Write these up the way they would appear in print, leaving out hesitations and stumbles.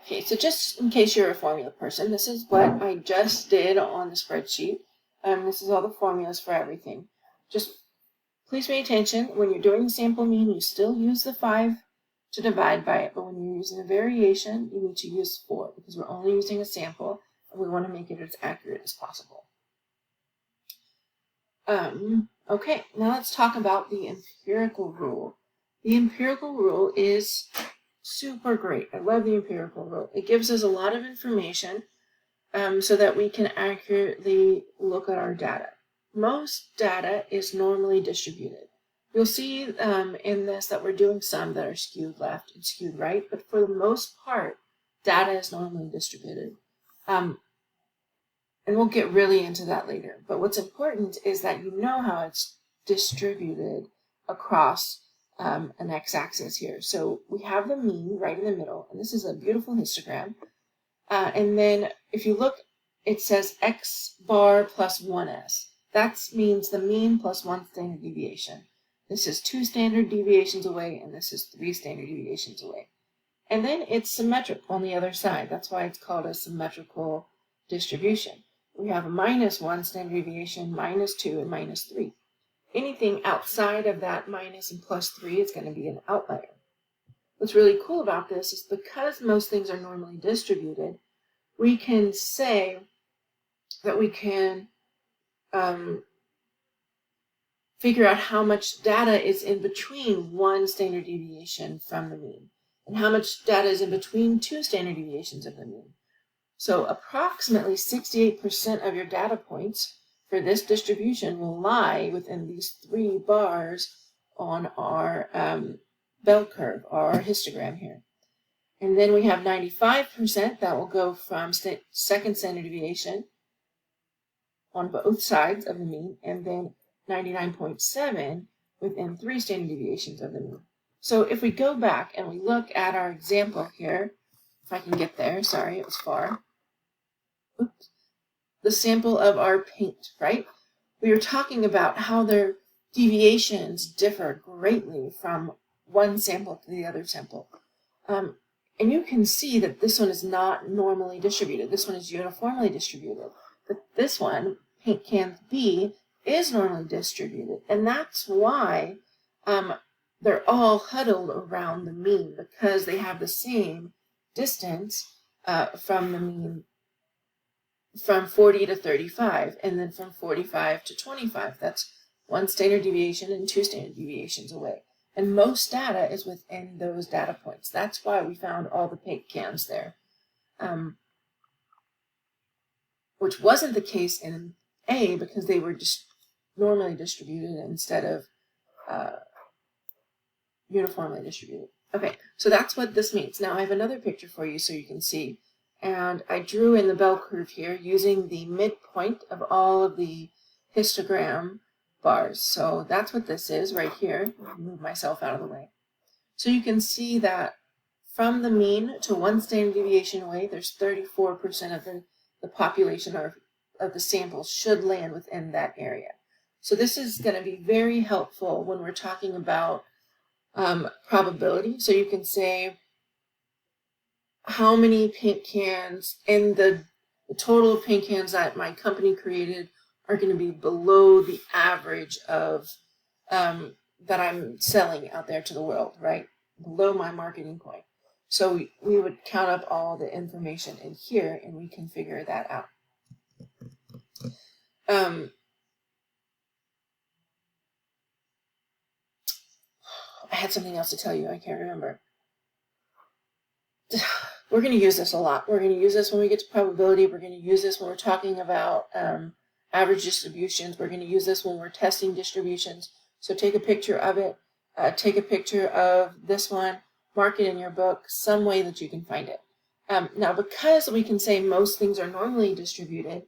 Okay, so just in case you're a formula person, this is what I just did on the spreadsheet. This is all the formulas for everything. Just please pay attention. When you're doing the sample mean, you still use the 5 to divide by it, but when you're using a variation, you need to use 4 because we're only using a sample and we want to make it as accurate as possible. Okay, now let's talk about the empirical rule. The empirical rule is super great. I love the empirical rule. It gives us a lot of information so that we can accurately look at our data. Most data is normally distributed. You'll see in this that we're doing some that are skewed left and skewed right, but for the most part, data is normally distributed. And we'll get really into that later. But what's important is that you know how it's distributed across an x-axis here. So we have the mean right in the middle, and this is a beautiful histogram. And then if you look, it says x bar plus 1s. That means the mean plus 1 standard deviation. This is 2 standard deviations away, and this is 3 standard deviations away. And then it's symmetric on the other side. That's why it's called a symmetrical distribution. We have a minus 1 standard deviation, minus 2, and minus 3. Anything outside of that minus and plus 3 is going to be an outlier. What's really cool about this is because most things are normally distributed, we can say that we can figure out how much data is in between 1 standard deviation from the mean and how much data is in between 2 standard deviations of the mean. So approximately 68% of your data points for this distribution will lie within these 3 bars on our bell curve, our histogram here. And then we have 95% that will go from second standard deviation on both sides of the mean, and then 99.7 within 3 standard deviations of the mean. So if we go back and we look at our example here, if I can get there, sorry, it was far. Oops. The sample of our paint, right? We were talking about how their deviations differ greatly from one sample to the other sample. And you can see that this one is not normally distributed. This one is uniformly distributed. But this one, paint can B, is normally distributed. And that's why they're all huddled around the mean, because they have the same distance from the mean, from 40 to 35, and then from 45 to 25. That's 1 standard deviation and 2 standard deviations away. And most data is within those data points. That's why we found all the paint cans there, which wasn't the case in A because they were just normally distributed instead of uniformly distributed. Okay, so that's what this means. Now I have another picture for you so you can see. And I drew in the bell curve here using the midpoint of all of the histogram bars. So that's what this is right here. I'll move myself out of the way. So you can see that from the mean to 1 standard deviation away, there's 34% of the population or of the sample should land within that area. So this is going to be very helpful when we're talking about probability. So you can say how many paint cans in the total of paint cans that my company created are going to be below the average of that I'm selling out there to the world, right? Below my marketing point. So we would count up all the information in here and we can figure that out. I had something else to tell you. I can't remember. We're going to use this a lot. We're going to use this when we get to probability. We're going to use this when we're talking about average distributions. We're going to use this when we're testing distributions. So take a picture of it. Take a picture of this one. Mark it in your book some way that you can find it. Now, because we can say most things are normally distributed,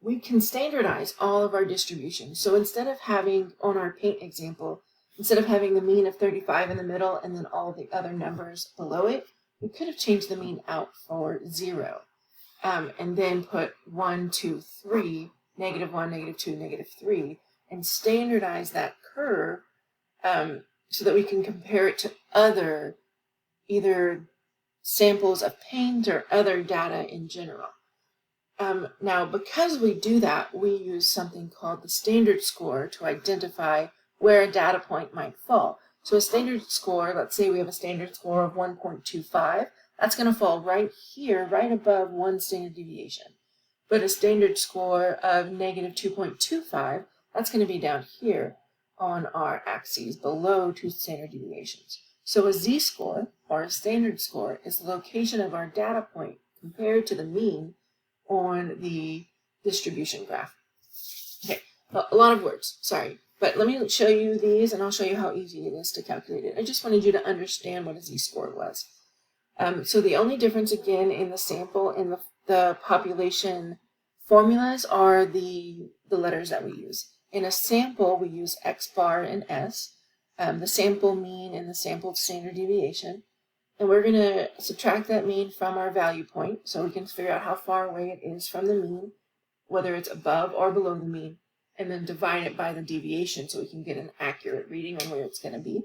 we can standardize all of our distributions. So instead of having, on our paint example, instead of having the mean of 35 in the middle and then all the other numbers below it, we could have changed the mean out for 0 and then put 1, 2, 3, negative 1, negative 2, negative 3, and standardize that curve so that we can compare it to other either samples of paint or other data in general. Now, because we do that, we use something called the standard score to identify where a data point might fall. So a standard score, let's say we have a standard score of 1.25, that's going to fall right here, right above one standard deviation. But a standard score of negative 2.25, that's going to be down here on our axes below 2 standard deviations. So a z-score, or a standard score, is the location of our data point compared to the mean on the distribution graph. Okay, a lot of words, sorry. But let me show you these, and I'll show you how easy it is to calculate it. I just wanted you to understand what a z-score was. So the only difference, again, in the sample and the population formulas are the letters that we use. In a sample, we use X bar and S, the sample mean and the sample standard deviation. And we're going to subtract that mean from our value point, so we can figure out how far away it is from the mean, whether it's above or below the mean, and then divide it by the deviation so we can get an accurate reading on where it's going to be.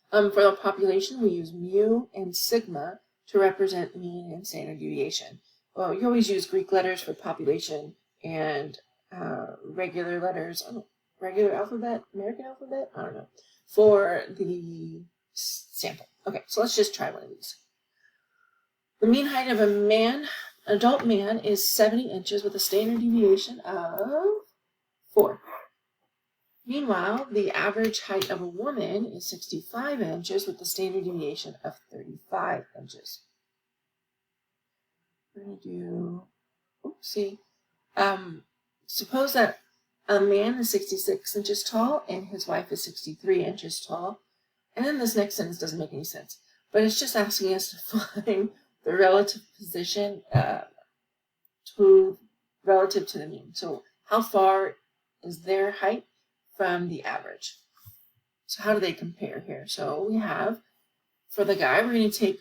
For the population, we use mu and sigma to represent mean and standard deviation. Well, you always use Greek letters for population and regular letters, regular alphabet, American alphabet, I don't know, for the sample. Okay, so let's just try one of these. The mean height of an adult man is 70 inches with a standard deviation of 4. Meanwhile, the average height of a woman is 65 inches with a standard deviation of 35 inches. We're going to do, suppose that a man is 66 inches tall and his wife is 63 inches tall. And then this next sentence doesn't make any sense, but it's just asking us to find the relative position relative to the mean. So how far is their height from the average? So how do they compare here? So we have, for the guy, we're going to take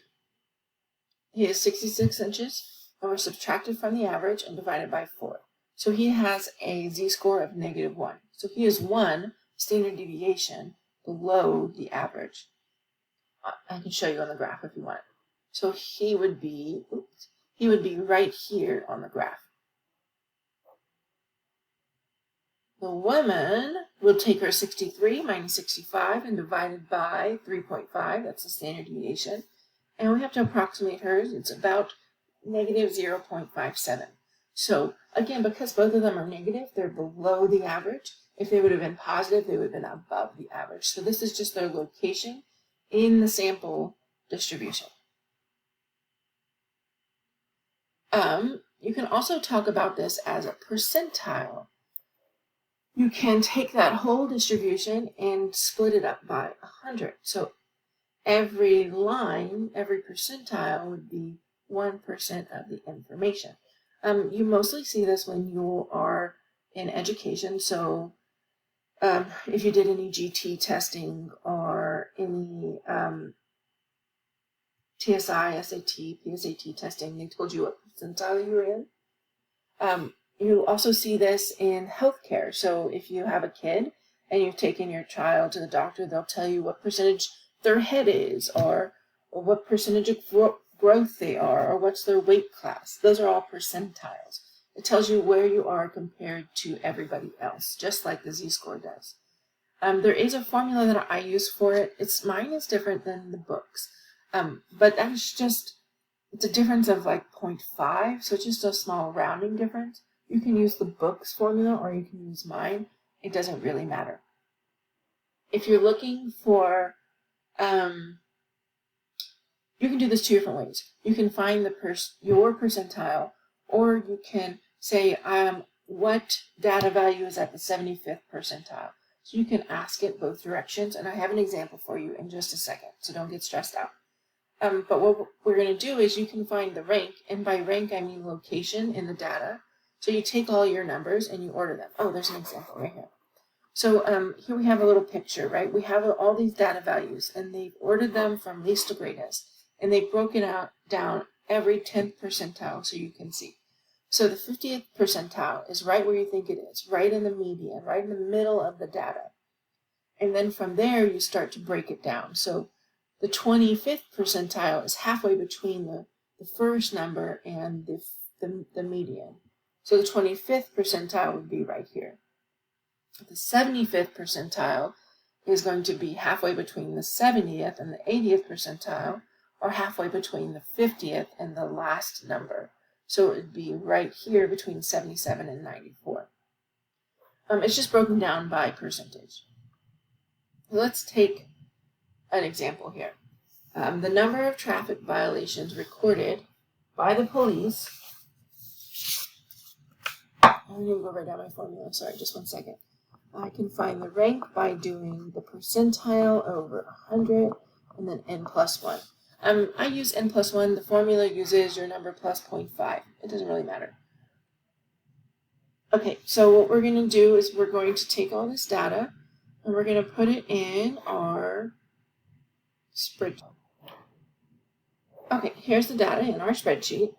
his 66 inches, and we're subtracted from the average and divided by 4. So he has a z-score of negative 1. So he is 1 standard deviation below the average. I can show you on the graph if you want. So he would be right here on the graph. The woman will take her 63 minus 65 and divide it by 3.5. That's the standard deviation. And we have to approximate hers. It's about negative 0.57. So again, because both of them are negative, they're below the average. If they would have been positive, they would have been above the average. So this is just their location in the sample distribution. You can also talk about this as a percentile. You can take that whole distribution and split it up by 100. So every line, every percentile would be 1% of the information. You mostly see this when you are in education. So if you did any GT testing or any TSI, SAT, PSAT testing, they told you what percentile you were in. You also see this in healthcare. So if you have a kid and you've taken your child to the doctor, they'll tell you what percentage their head is, or what percentage of growth they are, or what's their weight class. Those are all percentiles. It tells you where you are compared to everybody else, just like the z-score does. There is a formula that I use for it. Mine is different than the books, but that's just, it's a difference of like 0.5, so it's just a small rounding difference. You can use the book's formula or you can use mine. It doesn't really matter. If you're looking for, you can do this 2 different ways. You can find your percentile, or you can say, what data value is at the 75th percentile. So you can ask it both directions, and I have an example for you in just a second, so don't get stressed out. But what we're going to do is you can find the rank, and by rank I mean location in the data. So you take all your numbers and you order them. Oh, there's an example right here. So here we have a little picture, right? We have all these data values, and they've ordered them from least to greatest, and they've broken out down every 10th percentile so you can see. So the 50th percentile is right where you think it is, right in the median, right in the middle of the data. And then from there, you start to break it down. So The 25th percentile is halfway between the first number and the median. So the 25th percentile would be right here. The 75th percentile is going to be halfway between the 70th and the 80th percentile, or halfway between the 50th and the last number. So it would be right here between 77 and 94. It's just broken down by percentage. Let's take an example here. The number of traffic violations recorded by the police. I'm going to go right down my formula. Sorry, just 1 second. I can find the rank by doing the percentile over 100 and then n plus 1. I use n plus 1. The formula uses your number plus 0.5. It doesn't really matter. Okay, so what we're going to do is we're going to take all this data and we're going to put it in our spreadsheet. Okay, here's the data in our spreadsheet.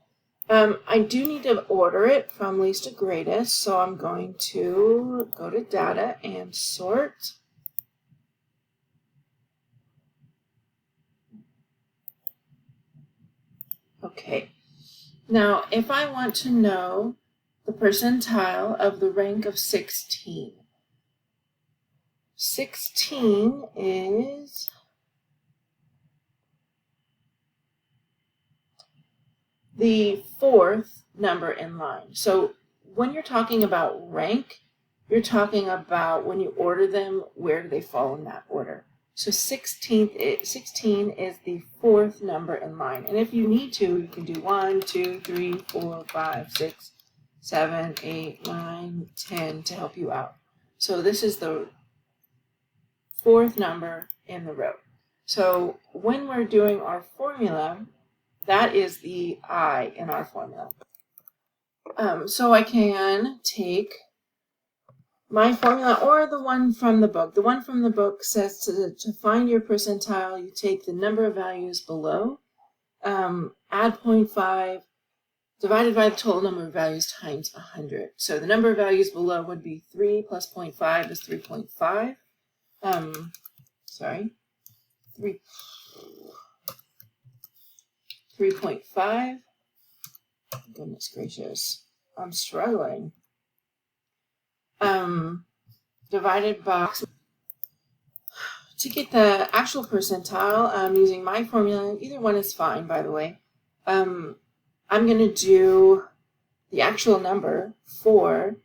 I do need to order it from least to greatest, so I'm going to go to data and sort. Okay, now if I want to know the percentile of the rank of 16, 16 is the fourth number in line. So when you're talking about rank, you're talking about when you order them, where do they fall in that order. So 16 is the fourth number in line. And if you need to, you can do 1, 2, 3, 4, 5, 6, 7, 8, 9, 10 to help you out. So this is the fourth number in the row. So when we're doing our formula, that is the I in our formula. So I can take my formula or the one from the book. The one from the book says to find your percentile, you take the number of values below, add 0.5, divided by the total number of values times 100. So the number of values below would be 3 plus 0.5 is 3.5. 3.5. Goodness gracious, I'm struggling. Divided by, to get the actual percentile, I'm using my formula. Either one is fine, by the way. I'm going to do the actual number 4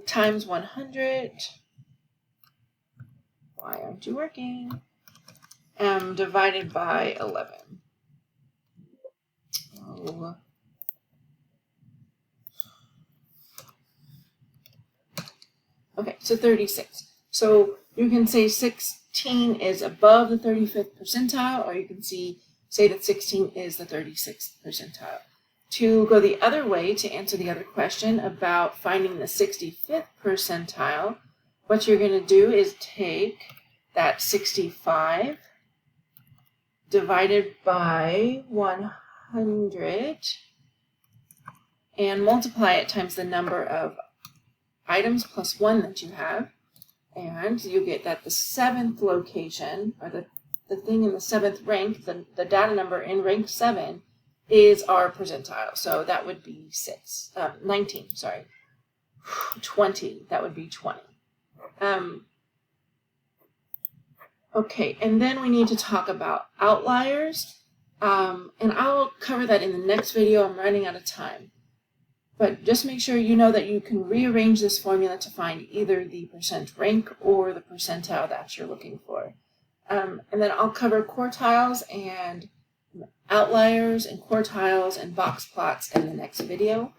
times 100. Why aren't you working? Divided by 11. Oh. Okay, so 36. So you can say 16 is above the 35th percentile, or you can say that 16 is the 36th percentile. To go the other way, to answer the other question about finding the 65th percentile, what you're going to do is take that 65 divided by 100 and multiply it times the number of items plus 1 that you have, and you get that the 7th location, or the thing in the 7th rank, the data number in rank 7 is our percentile. So that would be 19, sorry. 20, that would be 20. Okay, and then we need to talk about outliers, and I'll cover that in the next video. I'm running out of time. But just make sure you know that you can rearrange this formula to find either the percent rank or the percentile that you're looking for. And then I'll cover quartiles and outliers and quartiles and box plots in the next video.